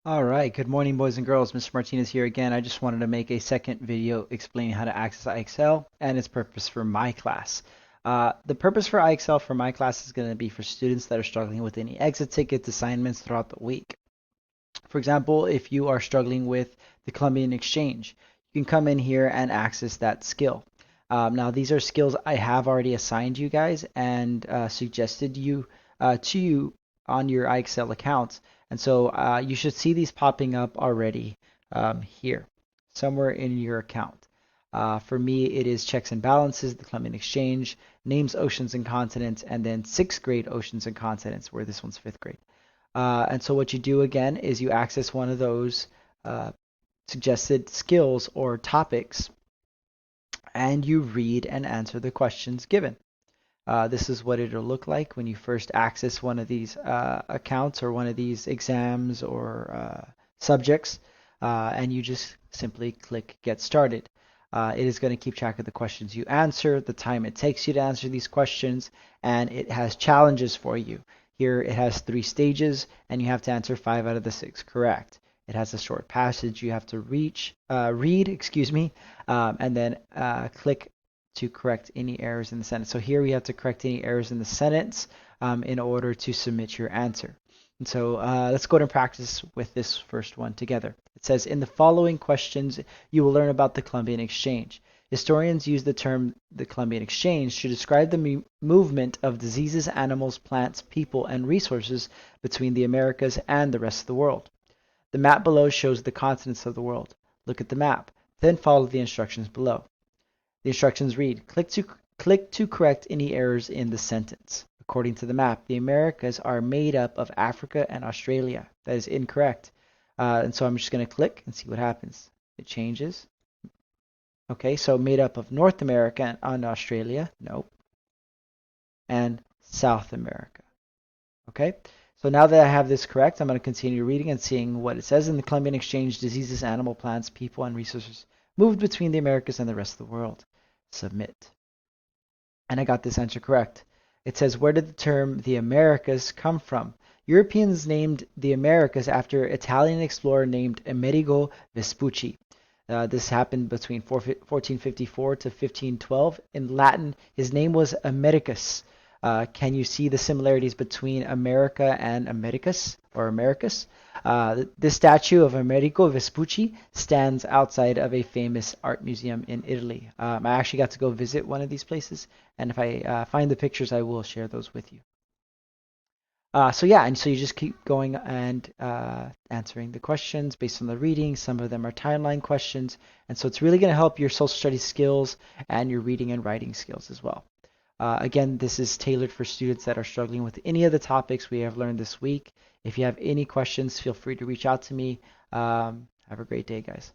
All right, good morning, boys and girls. Mr. Martinez here again. I just wanted to make a second video explaining how to access IXL and its purpose for my class. The purpose for IXL for my class is going to be for students that are struggling with any exit tickets, assignments throughout the week. For example, if you are struggling with the Colombian exchange, you can come in here and access that skill. Now, these are skills I have already assigned you guys and suggested to you on your IXL account. And so you should see these popping up already here, somewhere in your account. For me, it is checks and balances, the Colombian exchange, names, oceans, and continents, and then sixth grade oceans and continents, where this one's fifth grade. And so what you do again is you access one of those uh, suggested skills or topics and you read and answer the questions given. This is what it'll look like when you first access one of these accounts or one of these exams or subjects, and you just simply click Get Started. It is going to keep track of the questions you answer, the time it takes you to answer these questions, and it has challenges for you. Here it has 3 stages, and you have to answer 5 out of the 6 correct. It has a short passage you have to read, and then click to correct any errors in the sentence. So here we have to correct any errors in the sentence in order to submit your answer. And so let's go and practice with this first one together. It says, in the following questions, you will learn about the Columbian Exchange. Historians use the term the Columbian Exchange to describe the movement of diseases, animals, plants, people, and resources between the Americas and the rest of the world. The map below shows the continents of the world. Look at the map, then follow the instructions below. The instructions read, click to correct any errors in the sentence. According to the map, the Americas are made up of Africa and Australia. That is incorrect. And so I'm just going to click and see what happens. It changes. Okay, so made up of North America and Australia. Nope. And South America. Okay, so now that I have this correct, I'm going to continue reading and seeing what it says. In the Columbian Exchange, diseases, animal, plants, people, and resources moved between the Americas and the rest of the world. Submit. And I got this answer correct. It says, where did the term the Americas come from? Europeans named the Americas after Italian explorer named Amerigo Vespucci. This happened between 1454 to 1512. In Latin, his name was Americus. Can you see the similarities between America and Americus or Americus? This statue of Amerigo Vespucci stands outside of a famous art museum in Italy. I actually got to go visit one of these places, and if I find the pictures, I will share those with you. So yeah, and so you just keep going and answering the questions based on the reading. Some of them are timeline questions, and so it's really going to help your social studies skills and your reading and writing skills as well. Again, this is tailored for students that are struggling with any of the topics we have learned this week. If you have any questions, feel free to reach out to me. Have a great day, guys.